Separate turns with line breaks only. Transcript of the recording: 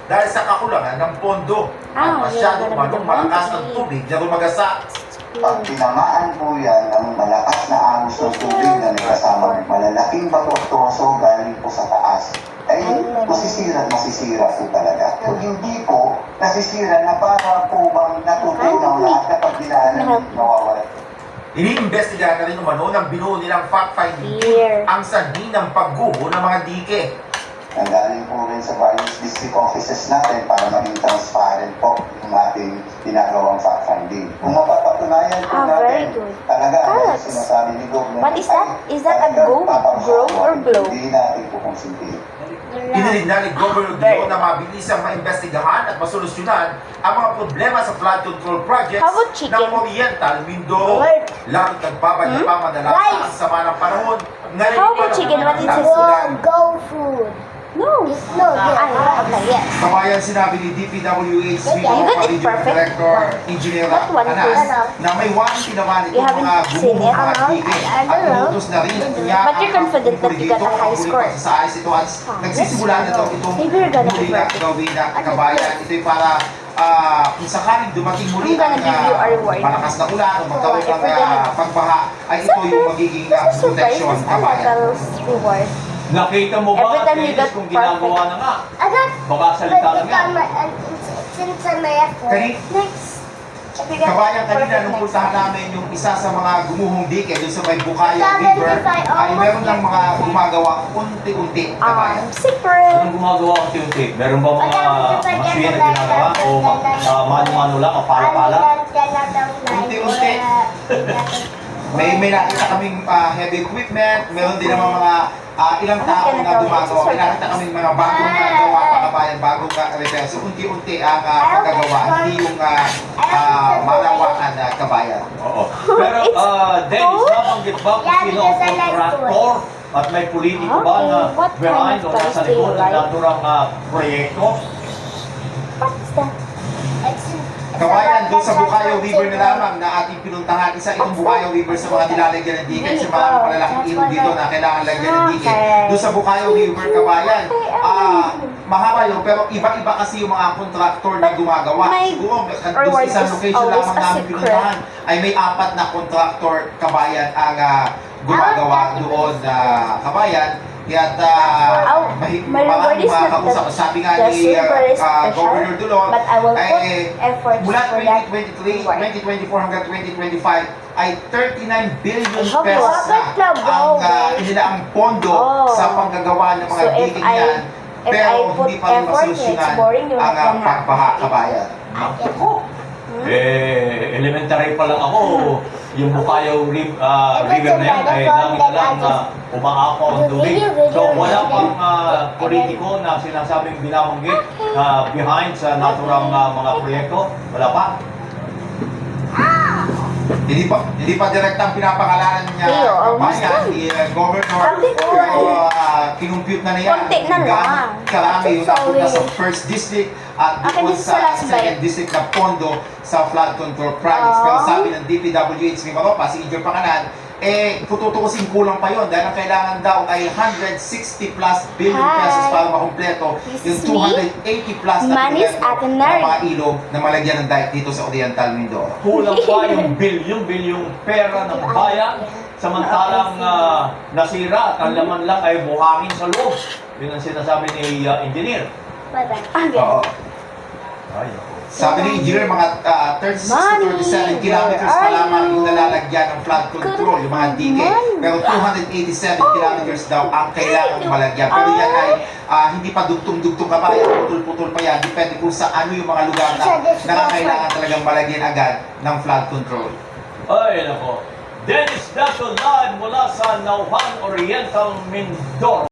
dahil sa kakulangan ng pondo at masyadong malakas ng tubig na rumagasa.
Pag tinamaan po yan ng malakas na agos ng tubig na may kasamang malalaking bato at troso galing po sa taas, ay masisira po talaga. Kung hindi po, nasisira na para po bang natutunaw lahat na pag dinaanan nawawala.
Iniimbestigahan na rin umano ng binuo nilang fact-finding ang sanhi ng pagguho ng mga dike.
Nanggaling po rin sa various district offices natin para maging transparent po yung ating ginagawang fact-finding. Kung mapapatunayan po natin, talaga ang sinasabi ni Governor,
What is that? Is that a grow or glow?
Hindi natin po konsintihin.
Inilig na ni Governor Guo na mabilisang maimbestigahan at masolusyonan ang mga problema sa flood control projects
How about chicken?
ng Oriental Mindoro. Lalo't nagbabalik pa madalas ang sama ng panahon. Ngayon
How about chicken? What is this?
Go food.
No. Okay, yes.
Kabayan sinabi ni DPWH
You got it
Regional
perfect.
Director Engineer
That one
Anas
first.
na may warning tinaman
You
itong
haven't
mga
seen
gumuhong
it?
mga dike
I
at
don't know.
inutos na rin niya
But you're confident that you got a high score.
Sa ayos ito at nagsisimula na daw itong
Maybe you're gonna
muli
be
na
perfect.
gawin na kabayan. Ito'y para kung sakaling dumating muli
I'm gonna
ang
give you a reward.
malakas na ulan o magkaroon
If
ng
we're gonna-
pagbaha ay ito yung magiging
Surprise
protection
is a
kabayan.
level's reward.
Nakita mo
Every
ba,
time you
Dennis,
got
kung ginagawa na nga?
I got
Baka salita lang yan.
since I'm my effort.
Next. If you get
Kabayan, kanina
perfect
nung
next
puntahan
time.
namin yung isa sa mga gumuhong dike doon sa may Bukayo
Sabi
River
ni Fai,
ay meron ng mga gumagawa unti-unti kabayan.
Secret.
Anong gumagawa ko unti-unti? Meron ba mga machine na ginagawa? O mano-mano lang, o pala-pala?
Unti-unti. May nakita kaming heavy equipment, meron din naman mga ilang tao na gumagawa. May nakita kaming mga bagong gawa pa kabayan, bagong repair. So unti-unti ang paggagawa, hindi yung malawakan na kabayan.
Oo. Pero, Dennis, nabanggit ba kung
Yeah,
sino ang
because I like
contractor at may politiko ba
Okay,
na
what kind
behind
of
o nasa
toys do you
likod ng
like?
naturang proyekto?
What's that?
Kabayan, doon sa Bukayo River na lamang na ating pinuntahan, isa itong Bukayo River sa mga nilalagyan ng dike. Kasi maraming malalaking ilog dito na kailangan lagyan ng dike. Doon sa Bukayo River, kabayan, mahaba yun, pero iba-iba kasi yung mga kontraktor na gumagawa. Siguro, doon sa isang location lamang namin pinuntahan, ay may 4 na kontraktor, kabayan, ang gumagawa doon na kabayan. Kaya
my reward
maraming
is
mga
not
kausap.
that
Sabi nga
the
ni
silver is special,
Governor Dulong,
but I will put
ay
efforts
mula
for that
2023,
reward.
2024 hanggang 2025 ay 39 billion
I hope
pesos
you
na
have it now,
ang inilaang pondo
Oh.
sa panggagawa ng mga
So if
diking yan.
if
Pero
I put
hindi pa rin
effort,
masolusyonan
it's boring, you're
ang
not gonna have
pagbaha
it.
kabayan.
Ako. Elementary pa lang ako. Yung Bukayo River na yan, ay namin alam na umaapaw ang tubig. So wala pang politiko na sinasabing binabanggit behind sa naturang mga proyekto. Wala pa.
Hindi pa direktang pinapangalanan niya
Eyo,
kabayan, ni Governor.
Sabi ko,
Pero kinumpute na niya
konti na
kung gaano
lang.
karami yung napunta sa
Sorry.
first district at
Akin
bukod
din sa
sa
last
second
bite.
district na pondo sa flood control projects. Pero sabi ng DPWH ni Maropa, si Injo Panganan, tututukusin kulang pa yon dahil ang kailangan daw ay 160 plus billion pesos para makumpleto yung 280 plus na
Money is
kilometro
at a
ng
nerve.
mga ilog na malagyan ng dike dito sa Oriental Mindoro.
Kulang pa yung bilyong pera ng bayan. Samantalang nasira at ang laman lang ay buhangin sa loob. Yun ang sinasabi ni engineer.
Oo.
Ay,
Sabi ni Engineer, mga 36
Money,
to 37 kilometers
where
pa
are
lamang yung
you?
nalalagyan ng flood control, yung mga dike.
Money.
Pero 287 kilometers daw ang kailangang malagyan. Pero yan ay hindi pa dugtong-dugtong ka pa, putol-putol pa yan. Depende kung sa ano yung mga lugar na nakakailangan talagang malagyan agad ng flood control.
ay nako. Dennis Dato live mula sa Nauhan Oriental, Mindoro.